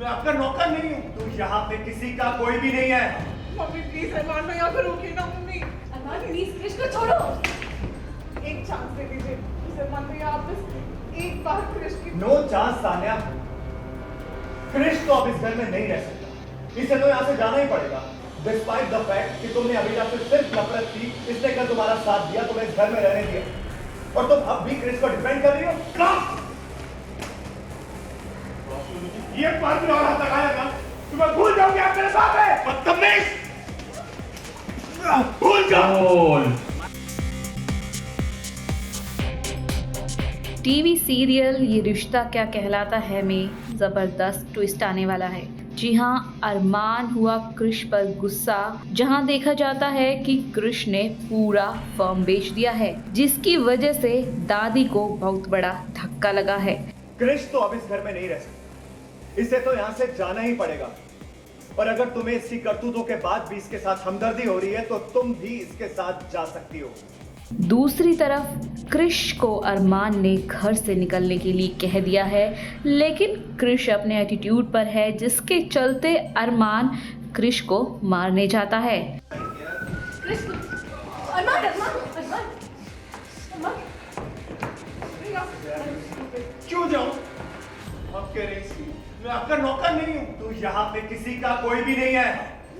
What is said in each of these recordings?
मैं आपका नौकर नहीं हूँ। तू यहाँ पे किसी का कोई भी नहीं है। मम्मी प्लीज अरमान मैं यहाँ पर रोकिए ना मम्मी। अरमान प्लीज कृष्ण को छोड़ो। एक चांस दे दीजिए प्लीज अरमान भैया, आप बस एक बार कृष्ण की। No chance Sanya. कृष्ण तो अब इस घर में नहीं रह सकता। इसे तो यहाँ से जाना ही पड़ेगा। डिस्पाइट द फैक्ट कि तुमने अभी तक सिर्फ नफरत की, इसने कल तुम्हारा साथ दिया, तुम्हें इस घर में रहने दिया, और तुम अब भी कृष्ण को डिफेंड कर रही हो। ये बात भी और हाथ लगाया ना, तुम्हें भूल जाओगे आप मेरे बाप है। बदतमीज, भूल जाओ। टीवी सीरियल ये रिश्ता क्या कहलाता है में जबरदस्त ट्विस्ट आने वाला है। जी हाँ, अरमान हुआ कृष पर गुस्सा, जहाँ देखा जाता है कि कृष ने पूरा फर्म बेच दिया है, जिसकी वजह से दादी को बहुत बड़ा धक्का लगा है। कृष तो अब इस घर में नहीं रह सकता, इसे तो यहाँ से जाना ही पड़ेगा। और अगर तुम्हें इसकी करतूतों के बाद भी इसके साथ हमदर्दी हो रही है तो तुम भी इसके साथ जा सकती हो। दूसरी तरफ कृष को अरमान ने घर से निकलने के लिए कह दिया है, लेकिन कृष अपने एटीट्यूड पर है, जिसके चलते अरमान कृष को मारने जाता है। कृष्ण अरमान अरमान अरमान अरमान क्यों जाऊं? अब कह रही थी मैं आपका नौकर नहीं हूं। तू यहाँ पे किसी का कोई भी नहीं है।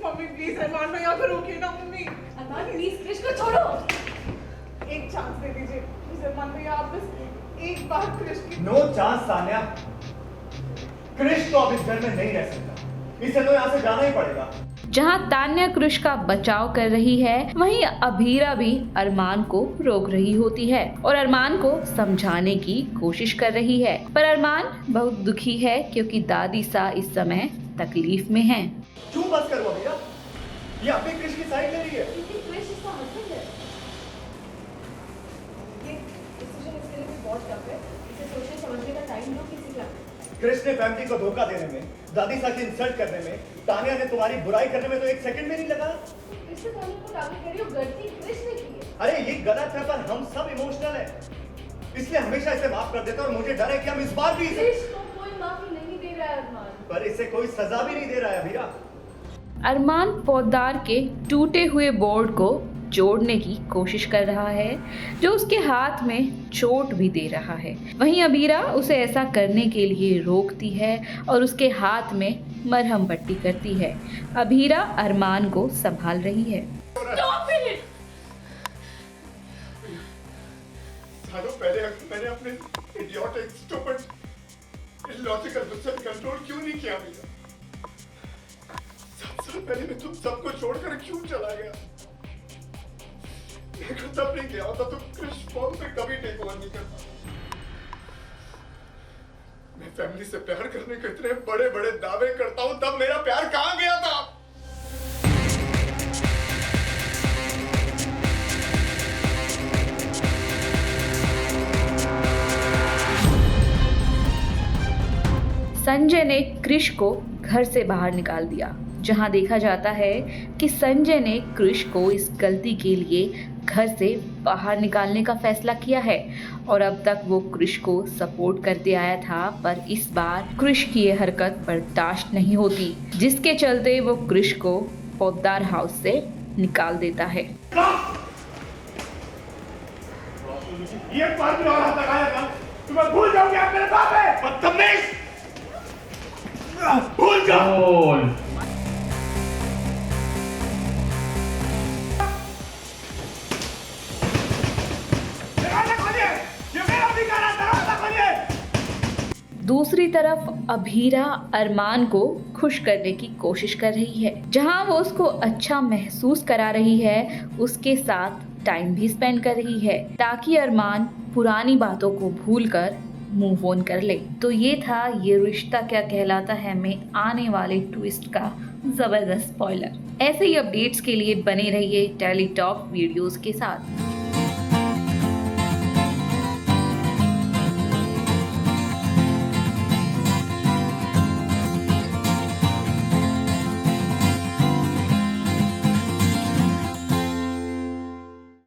मम्मी प्लीज अरमान मैं यहाँ पर रोकिए ना मम्मी। अरमान प्लीज कृष्ण को छोड़ो। एक चांस दे दीजिए प्लीज अरमान भैया, आप बस एक बार कृष्ण की। No chance Sanya. कृष तो अब इस घर में नहीं रह सकता, इसे तो यहाँ से जाना ही पड़ेगा। जहां तान्या कृष का बचाव कर रही है, वहीं अभीरा भी अरमान को रोक रही होती है और अरमान को समझाने की कोशिश कर रही है, पर अरमान बहुत दुखी है क्योंकि दादी सा इस समय तकलीफ में हैं। क्यों बस करो भैया, ये अभी कृष की साइड ले रही है। क्योंकि कृष्ण इसका हस्बैंड है। ये डिसीजन इसके लिए भी बहुत टफ है। इसे सोचने समझने का टाइम लो किसी का। कृष ने फैमिली को धोखा देने में, दादी सा की इंसल्ट करने में, तान्या ने तुम्हारी बुराई करने में तो एक सेकंड में नहीं लगा। कृष्ण तान्या को टारगेट कर रही हो, गलती कृष्ण ने की है। अरे ये गलत है, पर हम सब इमोशनल हैं, इसलिए हमेशा इसे माफ कर देते हैं, और मुझे डर है कि हम इस बार भी इसे। कृष्ण को कोई माफी नहीं दे रहा है अरमान। पर इसे कोई सजा भी नहीं दे रहा है अभीरा। अरमान पौधार के टूटे हुए बोर्ड को जोड़ने की कोशिश कर रहा है, जो उसके हाथ में चोट भी दे रहा है। वहीं अबीरा उसे ऐसा करने के लिए रोकती है और उसके हाथ में मरहम पट्टी करती है। अबीरा अरमान को संभाल रही है। सालों पहले मैंने अपने इडियोटिक, स्टूपिड, इलॉजिकल गुस्से पे कंट्रोल क्यों नहीं किया भैया? 7 साल पहले मैं तुम सबको छोड़कर क्यों चला गया? मेरे को तब नहीं किया होता तो कृष फॉर्म पे कभी टेक ओवर नहीं करता। मैं फैमिली से प्यार करने के इतने बड़े बड़े दावे करता हूं, तब मेरा प्यार कहां गया था? संजय ने कृष को घर से बाहर निकाल दिया, जहां देखा जाता है कि संजय ने कृष को इस गलती के लिए घर से बाहर निकालने का फैसला किया है और अब तक वो कृष को सपोर्ट करते आया था, पर इस बार कृष की ये हरकत बर्दाश्त नहीं होती, जिसके चलते वो कृष को पौधार हाउस से निकाल देता है। ये बात भी और हाथ लगाया ना, तुम्हें भूल जाओगे आप मेरे बाप है। बदतमीज, भूल जाओ। दूसरी तरफ अभीरा अरमान को खुश करने की कोशिश कर रही है, जहां वो उसको अच्छा महसूस करा रही है, उसके साथ टाइम भी स्पेंड कर रही है ताकि अरमान पुरानी बातों को भूलकर मूव ऑन कर ले। तो ये था ये रिश्ता क्या कहलाता है में आने वाले ट्विस्ट का जबरदस्त स्पॉइलर। ऐसे ही अपडेट्स के लिए बने रहिए टेली टॉक वीडियोस के साथ।